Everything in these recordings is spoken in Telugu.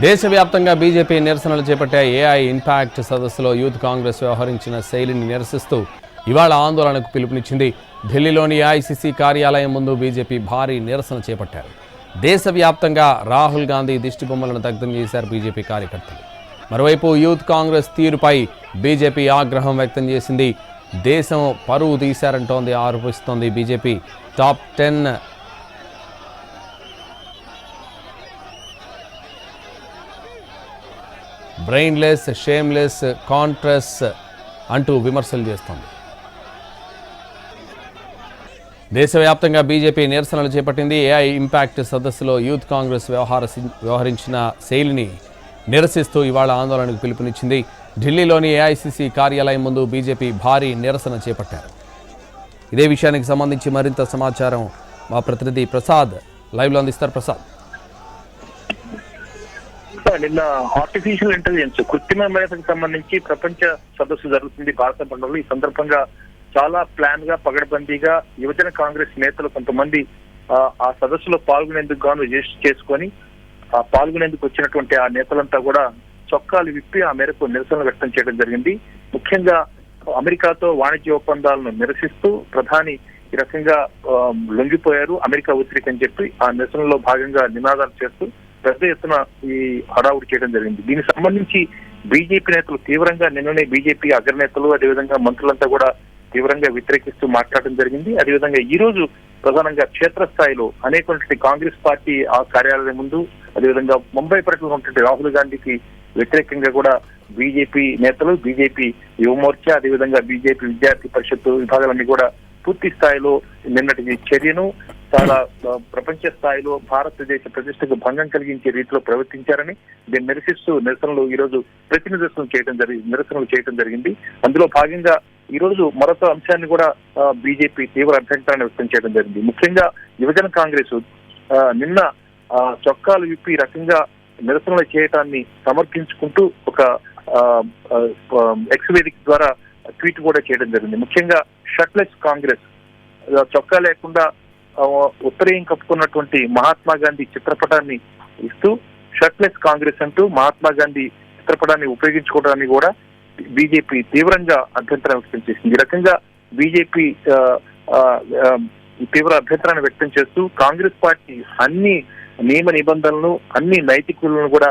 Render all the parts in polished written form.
దేశవ్యాప్తంగా బీజేపీ నిరసనలు చేపట్టే ఏఐ ఇంపాక్ట్ సదస్సులో యూత్ కాంగ్రెస్ వ్యవహరించిన శైలిని నిరసిస్తూ ఇవాళ ఆందోళనకు పిలుపునిచ్చింది. ఢిల్లీలోని ఏఐసీసీ కార్యాలయం ముందు బీజేపీ భారీ నిరసన చేపట్టారు. దేశవ్యాప్తంగా రాహుల్ గాంధీ దిష్టిబొమ్మలను దగ్ధం చేశారు బీజేపీ కార్యకర్తలు. మరోవైపు యూత్ కాంగ్రెస్ తీరుపై బీజేపీ ఆగ్రహం వ్యక్తం చేసింది. దేశం పరువు తీశారంటోంది ఆరోపిస్తోంది బీజేపీ. టాప్ 10 బ్రెయిన్లెస్, షేమ్లెస్ కాంట్రస్ అంటూ విమర్శలు చేస్తోంది. దేశవ్యాప్తంగా బీజేపీ నిరసనలు చేపట్టింది. ఏఐ ఇంపాక్ట్ సదస్సులో యూత్ కాంగ్రెస్ వ్యవహరించిన శైలిని నిరసిస్తూ ఇవాళ ఆందోళనకు పిలుపునిచ్చింది. ఢిల్లీలోని ఏఐసీసీ కార్యాలయం ముందు బీజేపీ భారీ నిరసన చేపట్టారు. ఇదే విషయానికి సంబంధించి మరింత సమాచారం మా ప్రతినిధి ప్రసాద్ లైవ్లో అందిస్తారు. ప్రసాద్, నిన్న ఆర్టిఫిషియల్ ఇంటెలిజెన్స్ కృత్రిమ మేధకు సంబంధించి ప్రపంచ సదస్సు జరుగుతుంది భారతదేశంలో. ఈ సందర్భంగా చాలా ప్లాన్ గా పగడబందీగా యువజన కాంగ్రెస్ నేతలు కొంతమంది ఆ సదస్సులో పాల్గొనేందుకు గాను రిజిస్టర్ చేసుకొని పాల్గొనేందుకు వచ్చినటువంటి ఆ నేతలంతా కూడా చొక్కాలు విప్పి ఆ మేరకు నిరసనలు వ్యక్తం చేయడం జరిగింది. ముఖ్యంగా అమెరికాతో వాణిజ్య ఒప్పందాలను నిరసిస్తూ ప్రధాని ఈ రకంగా లొంగిపోయారు, అమెరికా ఒత్తిడికి అని చెప్పి ఆ నిరసనలో భాగంగా నినాదాలు చేస్తూ పెద్ద ఎత్తున ఈ హడావుడి చేయడం జరిగింది. దీనికి సంబంధించి బీజేపీ నేతలు తీవ్రంగా నిన్ననే బీజేపీ అగ్రనేతలు అదేవిధంగా మంత్రులంతా కూడా తీవ్రంగా వ్యతిరేకిస్తూ మాట్లాడడం జరిగింది. అదేవిధంగా ఈ రోజు ప్రధానంగా క్షేత్రస్థాయిలో అనేక కాంగ్రెస్ పార్టీ ఆ కార్యాలయం ముందు అదేవిధంగా ముంబై పర్యటనలో ఉన్నటువంటి రాహుల్ గాంధీకి వ్యతిరేకంగా కూడా బీజేపీ నేతలు, బీజేపీ యువమోర్చా అదేవిధంగా బీజేపీ విద్యార్థి పరిషత్తు విభాగాలన్నీ కూడా పూర్తి స్థాయిలో నిన్నటి చర్యను చాలా ప్రపంచ స్థాయిలో భారతదేశ ప్రతిష్టకు భంగం కలిగించే రీతిలో ప్రవర్తించారని దీన్ని నిరసిస్తూ నిరసనలు ఈ రోజు నిరసనలు చేయడం జరిగింది. అందులో భాగంగా ఈ రోజు మరొక అంశాన్ని కూడా బీజేపీ తీవ్ర అభ్యంతరాన్ని వ్యక్తం చేయడం జరిగింది. ముఖ్యంగా యువజన కాంగ్రెస్ నిన్న చొక్కాలు విప్పి రకంగా నిరసనలు చేయటాన్ని సమర్థించుకుంటూ ఒక ఎక్స్ వేదిక ద్వారా ట్వీట్ కూడా చేయడం జరిగింది. ముఖ్యంగా షర్ట్లెస్ కాంగ్రెస్, చొక్కా లేకుండా ఉత్తరీయం కప్పుకున్నటువంటి మహాత్మా గాంధీ చిత్రపటాన్ని ఇస్తూ షర్ట్లెస్ కాంగ్రెస్ అంటూ మహాత్మా గాంధీ చిత్రపటాన్ని ఉపయోగించుకోవడానికి కూడా బీజేపీ తీవ్రంగా అభ్యంతరం వ్యక్తం చేసింది. ఈ రకంగా బీజేపీ తీవ్ర అభ్యంతరాన్ని వ్యక్తం చేస్తూ కాంగ్రెస్ పార్టీ అన్ని నియమ నిబంధనలను అన్ని నైతికులను కూడా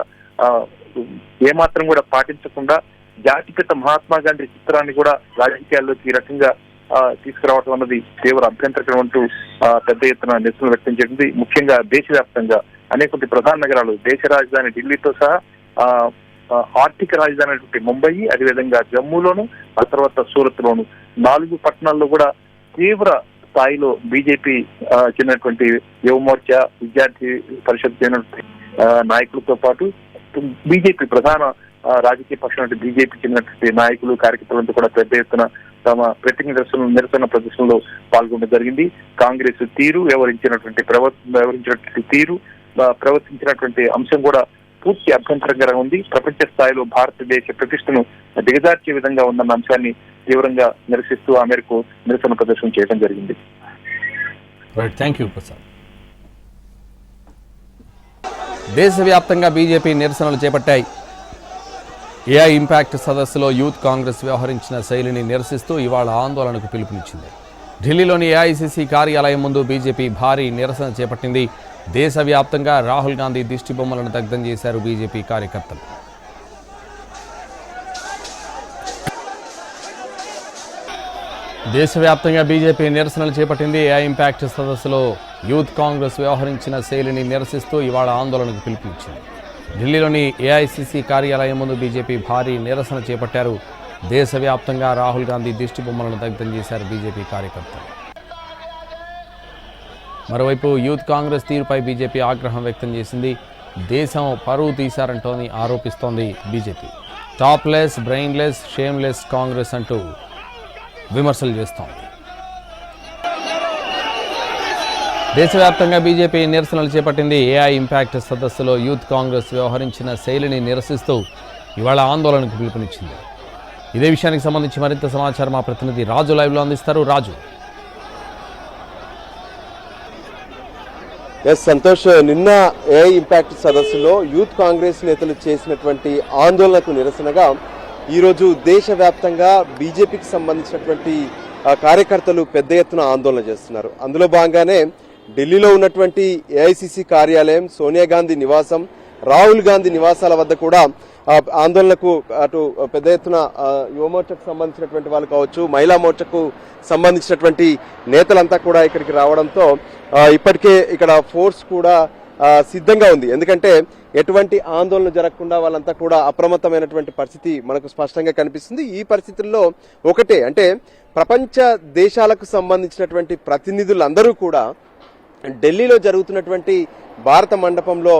ఏమాత్రం కూడా పాటించకుండా జాతిపిత మహాత్మా గాంధీ చిత్రాన్ని కూడా రాజకీయాల్లోకి ఈ రకంగా తీసుకురావడం అన్నది తీవ్ర అభ్యంతరం అంటూ పెద్ద ఎత్తున నిరసన వ్యక్తం చేసింది. ముఖ్యంగా దేశవ్యాప్తంగా అనేక ప్రధాన నగరాలు, దేశ రాజధాని ఢిల్లీతో సహా ఆర్థిక రాజధాని అయినటువంటి ముంబై అదేవిధంగా జమ్మూలోను ఆ తర్వాత సూరత్ లోను 4 పట్టణాల్లో కూడా తీవ్ర స్థాయిలో బీజేపీ చెందినటువంటి యువమోర్చా విద్యార్థి పరిషత్ చెందినటువంటి నాయకులతో పాటు బీజేపీ ప్రధాన రాజకీయ పక్షం బీజేపీ చెందినటువంటి నాయకులు కార్యకర్తలంతా కూడా పెద్ద ఎత్తున తమ నిరసన ప్రదర్శనలో పాల్గొనడం జరిగింది. కాంగ్రెస్ తీరు ప్రవర్తించినటువంటి అంశం కూడా పూర్తి అభ్యంతరంగా ఉంది. ప్రపంచ స్థాయిలో భారతదేశ ప్రతిష్టను దిగజార్చే విధంగా ఉందన్న అంశాన్ని తీవ్రంగా నిరసిస్తూ ఆ మేరకు నిరసన ప్రదర్శన చేయడం జరిగింది. దేశవ్యాప్తంగా బీజేపీ నిరసనలు చేపట్టాయి. ఏఐ ఇంపాక్ట్ సదస్సులో యూత్ కాంగ్రెస్ వ్యవహరించిన శైలిని నిరసిస్తూ ఇవాళ ఆందోళనకు పిలుపునిచ్చింది. ఢిల్లీలోని ఏఐసీసీ కార్యాలయం ముందు బీజేపీ భారీ నిరసన చేపట్టింది. దేశవ్యాప్తంగా రాహుల్ గాంధీ దిష్టి బొమ్మలను దగ్ధం చేశారు బీజేపీ కార్యకర్తలు. దేశవ్యాప్తంగా బీజేపీ నిరసనలు చేపట్టింది. ఏఐ ఇంపాక్ట్ సదస్సులో యూత్ కాంగ్రెస్ వ్యవహరించిన శైలిని నిరసిస్తూ ఇవాళ ఆందోళనకు పిలుపునిచ్చింది. ఢిల్లీలోని ఏఐసీసీ కార్యాలయం ముందు బీజేపీ భారీ నిరసన చేపట్టారు. దేశవ్యాప్తంగా రాహుల్ గాంధీ దిష్టి బొమ్మలను దగ్ధం చేశారు బీజేపీ కార్యకర్తలు. మరోవైపు యూత్ కాంగ్రెస్ తీరుపై బీజేపీ ఆగ్రహం వ్యక్తం చేసింది. దేశం పరువు తీశారంటోని ఆరోపిస్తోంది BJP. Topless, brainless, shameless Congress అంటూ విమర్శలు చేస్తోంది. దేశవ్యాప్తంగా బీజేపీ నిరసనలు చేపట్టింది. ఏఐ ఇంపాక్ట్ సదస్సులో యూత్ కాంగ్రెస్ వ్యవహరించిన శైలిని నిరసిస్తూ ఇవాళ ఆందోళనకు పిలుపునిచ్చింది. ఇదే విషయానికి సంబంధించి మరింత సమాచారం మా ప్రతినిధి రాజు లైవ్లో అందిస్తారు. రాజు, ఎస్ సంతోష్, నిన్న ఏఐ ఇంపాక్ట్ సదస్సులో యూత్ కాంగ్రెస్ నేతలు చేసినటువంటి ఆందోళనకు నిరసనగా ఈరోజు దేశవ్యాప్తంగా బీజేపీకి సంబంధించినటువంటి కార్యకర్తలు పెద్ద ఎత్తున ఆందోళన చేస్తున్నారు. అందులో భాగంగానే ఢిల్లీలో ఉన్నటువంటి ఏఐసిసి కార్యాలయం, సోనియా గాంధీ నివాసం, రాహుల్ గాంధీ నివాసాల వద్ద కూడా ఆందోళనకు అటు పెద్ద ఎత్తున యువ మోర్చకు సంబంధించినటువంటి వాళ్ళు కావచ్చు, మహిళా మోర్చకు సంబంధించినటువంటి నేతలంతా కూడా ఇక్కడికి రావడంతో ఇప్పటికే ఇక్కడ ఫోర్స్ కూడా సిద్ధంగా ఉంది. ఎందుకంటే ఎటువంటి ఆందోళన జరగకుండా వాళ్ళంతా కూడా అప్రమత్తమైనటువంటి పరిస్థితి మనకు స్పష్టంగా కనిపిస్తుంది. ఈ పరిస్థితుల్లో ఒకటే అంటే ప్రపంచ దేశాలకు సంబంధించినటువంటి ప్రతినిధులందరూ కూడా ఢిల్లీలో జరుగుతున్నటువంటి భారత మండపంలో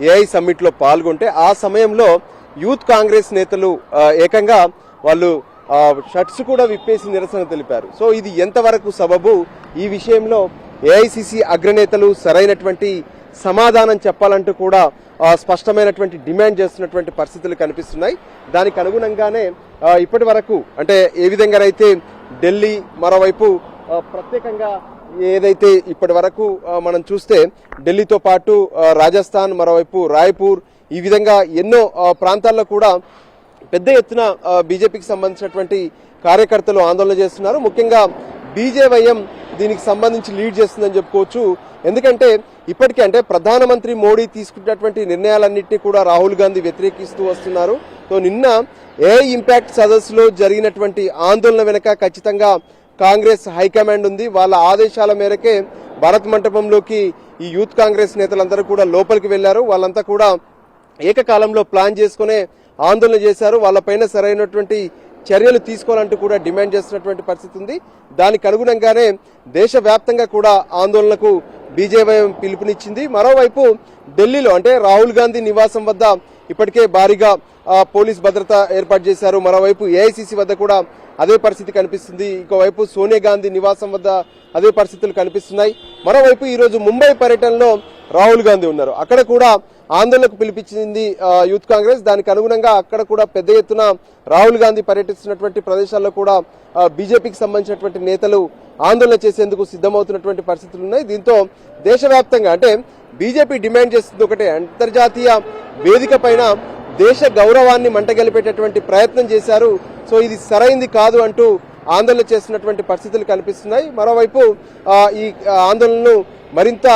ఏఐ సమ్మిట్లో పాల్గొంటే ఆ సమయంలో యూత్ కాంగ్రెస్ నేతలు ఏకంగా వాళ్ళు షర్ట్స్ కూడా విప్పేసి నిరసన తెలిపారు. సో ఇది ఎంతవరకు సబబు, ఈ విషయంలో ఏఐసిసి అగ్రనేతలు సరైనటువంటి సమాధానం చెప్పాలంటూ కూడా స్పష్టమైనటువంటి డిమాండ్ చేస్తున్నటువంటి పరిస్థితులు కనిపిస్తున్నాయి. దానికి అనుగుణంగానే ఇప్పటి వరకు అంటే ఏ విధంగా అయితే ఢిల్లీ, మరోవైపు ప్రత్యేకంగా ఏదైతే ఇప్పటి వరకు మనం చూస్తే ఢిల్లీతో పాటు రాజస్థాన్, మరోవైపు రాయ్పూర్, ఈ విధంగా ఎన్నో ప్రాంతాల్లో కూడా పెద్ద ఎత్తున బీజేపీకి సంబంధించినటువంటి కార్యకర్తలు ఆందోళన చేస్తున్నారు. ముఖ్యంగా బీజేవైఎం దీనికి సంబంధించి లీడ్ చేస్తుందని చెప్పుకోవచ్చు. ఎందుకంటే ఇప్పటికే అంటే ప్రధానమంత్రి మోడీ తీసుకున్నటువంటి నిర్ణయాలన్నింటినీ కూడా రాహుల్ గాంధీ వ్యతిరేకిస్తూ వస్తున్నారు. సో నిన్న ఏఐ ఇంపాక్ట్ సదస్సులో జరిగినటువంటి ఆందోళన వెనుక ఖచ్చితంగా కాంగ్రెస్ హైకమాండ్ ఉంది. వాళ్ళ ఆదేశాల మేరకే భారత్ మంటపంలోకి ఈ యూత్ కాంగ్రెస్ నేతలందరూ కూడా లోపలికి వెళ్లారు. వాళ్ళంతా కూడా ఏకకాలంలో ప్లాన్ చేసుకునే ఆందోళన చేశారు. వాళ్ళపైన సరైనటువంటి చర్యలు తీసుకోవాలంటూ కూడా డిమాండ్ చేస్తున్నటువంటి పరిస్థితి ఉంది. దానికి అనుగుణంగానే దేశవ్యాప్తంగా కూడా ఆందోళనకు బీజేవైఎం పిలుపునిచ్చింది. మరోవైపు ఢిల్లీలో అంటే రాహుల్ గాంధీ నివాసం వద్ద ఇప్పటికే భారీగా పోలీస్ భద్రత ఏర్పాటు చేశారు. మరోవైపు ఏఐసిసి వద్ద కూడా అదే పరిస్థితి కనిపిస్తుంది. ఇంకోవైపు సోనియా గాంధీ నివాసం వద్ద అదే పరిస్థితులు కనిపిస్తున్నాయి. మరోవైపు ఈరోజు ముంబై పర్యటనలో రాహుల్ గాంధీ ఉన్నారు. అక్కడ కూడా ఆందోళనకు పిలిపించింది యూత్ కాంగ్రెస్. దానికి అనుగుణంగా అక్కడ కూడా పెద్ద ఎత్తున రాహుల్ గాంధీ పర్యటిస్తున్నటువంటి ప్రదేశాల్లో కూడా బీజేపీకి సంబంధించినటువంటి నేతలు ఆందోళన చేసేందుకు సిద్ధమవుతున్నటువంటి పరిస్థితులు ఉన్నాయి. దీంతో దేశవ్యాప్తంగా అంటే బీజేపీ డిమాండ్ చేస్తుంది ఒకటే, అంతర్జాతీయ వేదిక పైన దేశ గౌరవాన్ని మంటగలిపేటటువంటి ప్రయత్నం చేశారు. సో ఇది సరైంది కాదు అంటూ ఆందోళన చేస్తున్నటువంటి పరిస్థితులు కనిపిస్తున్నాయి. మరోవైపు ఈ ఆందోళనను మరింత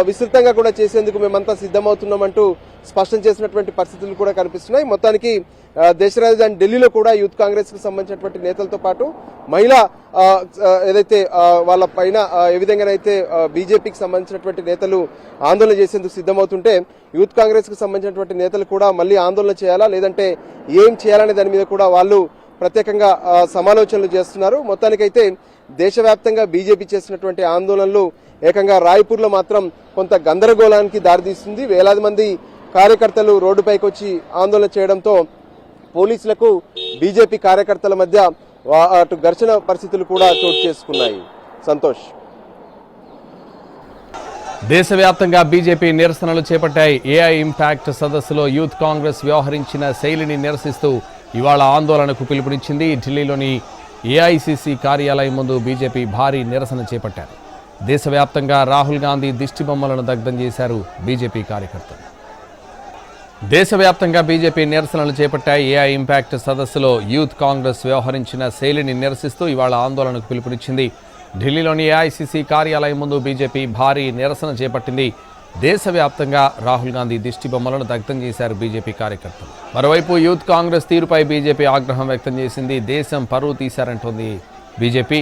విస్తృతంగా కూడా చేసేందుకు మేమంతా సిద్ధమవుతున్నామంటూ స్పష్టం చేసినటువంటి పరిస్థితులు కూడా కనిపిస్తున్నాయి. మొత్తానికి దేశ రాజధాని ఢిల్లీలో కూడా యూత్ కాంగ్రెస్ కు సంబంధించినటువంటి నేతలతో పాటు మహిళా ఏదైతే వాళ్ళ పైన ఏ విధంగానైతే బీజేపీకి సంబంధించినటువంటి నేతలు ఆందోళన చేసేందుకు సిద్ధమవుతుంటే యూత్ కాంగ్రెస్ కు సంబంధించినటువంటి నేతలు కూడా మళ్ళీ ఆందోళన చేయాలా లేదంటే ఏం చేయాలనే దాని మీద కూడా వాళ్ళు ప్రత్యేకంగా సమాలోచనలు చేస్తున్నారు. మొత్తానికైతే దేశవ్యాప్తంగా బీజేపీ చేసినటువంటి ఆందోళనలు ఏకంగా రాయ్పూర్లో మాత్రం కొంత గందరగోళానికి దారితీస్తుంది. వేలాది మంది కార్యకర్తలు రోడ్డుపైకి వచ్చి ఆందోళన చేయడంతో పోలీసులకు బీజేపీ కార్యకర్తల మధ్య అటు ఘర్షణ పరిస్థితులు కూడా చోటు చేసుకున్నాయి. సంతోష్, దేశవ్యాప్తంగా బీజేపీ నిరసనలు చేపట్టాయి. ఏఐ ఇంపాక్ట్ సదస్సులో యూత్ కాంగ్రెస్ వ్యవహరించిన శైలిని నిరసిస్తూ ఇవాళ ఆందోళనకు పిలుపునిచ్చింది. ఢిల్లీలోని ఏఐసిసి కార్యాలయం ముందు బీజేపీ భారీ నిరసన చేపట్టారు. దేశవ్యాప్తంగా రాహుల్ గాంధీ దిష్టిబొమ్మలను దగ్ధం చేశారు బీజేపీ కార్యకర్తలు. దేశవ్యాప్తంగా బీజేపీ నిరసనలు చేపట్టాయి. ఏఐ ఇంపాక్ట్ సదస్సులో యూత్ కాంగ్రెస్ వ్యవహరించిన శైలిని నిరసిస్తూ ఇవాళ ఆందోళనకు పిలుపునిచ్చింది. ఢిల్లీలోని ఏఐసిసి కార్యాలయం ముందు బీజేపీ భారీ నిరసన చేపట్టింది. దేశవ్యాప్తంగా రాహుల్ గాంధీ దిష్టి బొమ్మలను దగ్ధం చేశారు బీజేపీ కార్యకర్తలు. మరోవైపు యూత్ కాంగ్రెస్ తీరుపై బీజేపీ ఆగ్రహం వ్యక్తం చేసింది. దేశం పరువు తీశారంటోంది BJP.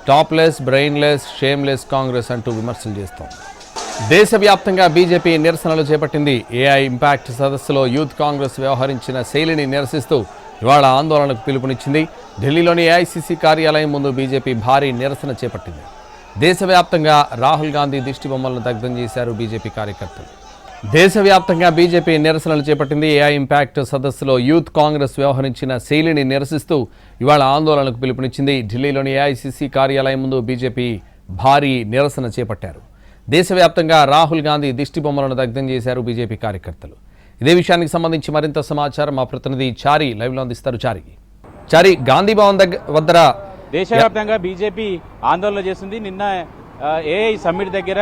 Topless, brainless, shameless Congress అంటూ విమర్శలు చేస్తోంది. దేశవ్యాప్తంగా బీజేపీ నిరసనలు చేపట్టింది. ఏఐ ఇంపాక్ట్ సదస్సులో యూత్ కాంగ్రెస్ వ్యవహరించిన శైలిని నిరసిస్తూ ఇవాళ ఆందోళనకు పిలుపునిచ్చింది. ఢిల్లీలోని ఏఐసిసి కార్యాలయం ముందు బీజేపీ భారీ నిరసన చేపట్టింది. దేశవ్యాప్తంగా రాహుల్ గాంధీ దిష్టి బొమ్మలను దగ్ధం చేశారు బీజేపీ కార్యకర్తలు. దేశవ్యాప్తంగా బీజేపీ నిరసనలు చేపట్టింది. ఏఐ ఇంపాక్ట్ సదస్సులో యూత్ కాంగ్రెస్ వ్యవహరించిన శైలిని నిరసిస్తూ ఇవాళ ఆందోళనకు పిలుపునిచ్చింది. ఢిల్లీలోని ఏఐసిసి కార్యాలయం ముందు బీజేపీ భారీ నిరసన చేపట్టారు. దేశవ్యాప్తంగా రాహుల్ గాంధీ దిష్టి బొమ్మలను దగ్ధం చేశారు బీజేపీ కార్యకర్తలు. ఇదే విషయానికి సంబంధించి మరింత సమాచారం మా ప్రతినిధి చారి లైవ్లో అందిస్తారు. చారి, గాంధీ భవన్ వద్ద దేశవ్యాప్తంగా బీజేపీ ఆందోళన చేస్తుంది. నిన్న ఏఐ సమ్మిట్ దగ్గర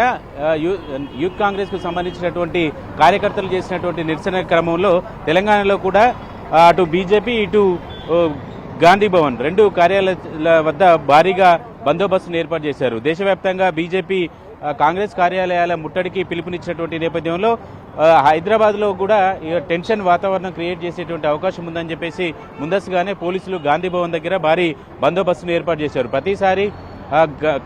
యూత్ కాంగ్రెస్కు సంబంధించినటువంటి కార్యకర్తలు చేసినటువంటి నిరసన క్రమంలో తెలంగాణలో కూడా అటు బీజేపీ ఇటు గాంధీ భవన్ రెండు కార్యాలయాల వద్ద భారీగా బందోబస్తును ఏర్పాటు చేశారు. దేశవ్యాప్తంగా బీజేపీ కాంగ్రెస్ కార్యాలయాల ముట్టడికి పిలుపునిచ్చినటువంటి నేపథ్యంలో హైదరాబాద్లో కూడా టెన్షన్ వాతావరణం క్రియేట్ చేసేటువంటి అవకాశం ఉందని చెప్పేసి ముందస్తుగానే పోలీసులు గాంధీ భవన్ దగ్గర భారీ బందోబస్తును ఏర్పాటు చేశారు. ప్రతిసారి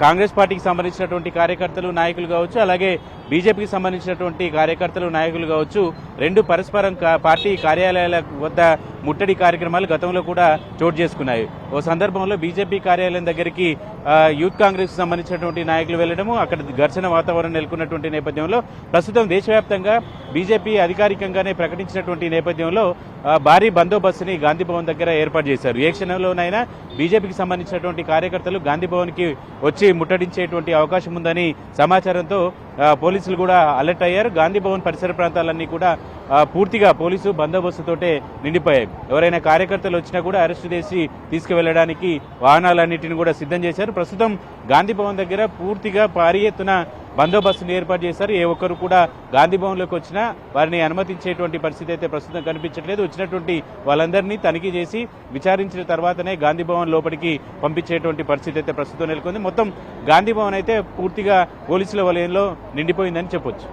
కాంగ్రెస్ పార్టీకి సంబంధించినటువంటి కార్యకర్తలు నాయకులు కావచ్చు, అలాగే బీజేపీకి సంబంధించినటువంటి కార్యకర్తలు నాయకులు కావచ్చు, రెండు పరస్పరం పార్టీ కార్యాలయాల వద్ద ముట్టడి కార్యక్రమాలు గతంలో కూడా చోటు చేసుకున్నాయి. ఓ సందర్భంలో బీజేపీ కార్యాలయం దగ్గరికి యూత్ కాంగ్రెస్ సంబంధించినటువంటి నాయకులు వెళ్లడము, అక్కడ ఘర్షణ వాతావరణం నెలకొన్నటువంటి నేపథ్యంలో ప్రస్తుతం దేశవ్యాప్తంగా బీజేపీ అధికారికంగానే ప్రకటించినటువంటి నేపథ్యంలో భారీ బందోబస్తుని గాంధీ భవన్ దగ్గర ఏర్పాటు చేశారు. ఏ క్షణంలోనైనా బీజేపీకి సంబంధించినటువంటి కార్యకర్తలు గాంధీ భవన్కి వచ్చి ముట్టడించేటువంటి అవకాశం ఉందని సమాచారంతో పోలీసులు కూడా అలర్ట్ అయ్యారు. గాంధీ భవన్ పరిసర ప్రాంతాలన్నీ కూడా పూర్తిగా పోలీసు బందోబస్తుతోటే నిండిపోయాయి. ఎవరైనా కార్యకర్తలు వచ్చినా కూడా అరెస్టు చేసి తీసుకువెళ్లడానికి వాహనాలన్నింటినీ కూడా సిద్ధం చేశారు. ప్రస్తుతం గాంధీ భవన్ దగ్గర పూర్తిగా భారీ ఎత్తున బందోబస్తును ఏర్పాటు చేశారు. ఏ ఒక్కరు కూడా గాంధీ భవన్లోకి వచ్చినా వారిని అనుమతించేటువంటి పరిస్థితి అయితే ప్రస్తుతం కనిపించట్లేదు. వచ్చినటువంటి వాళ్ళందరినీ తనిఖీ చేసి విచారించిన తర్వాతనే గాంధీ భవన్ లోపలికి పంపించేటువంటి పరిస్థితి అయితే ప్రస్తుతం నెలకొంది. మొత్తం గాంధీ భవన్ అయితే పూర్తిగా పోలీసుల వలయంలో నిండిపోయిందని చెప్పొచ్చు.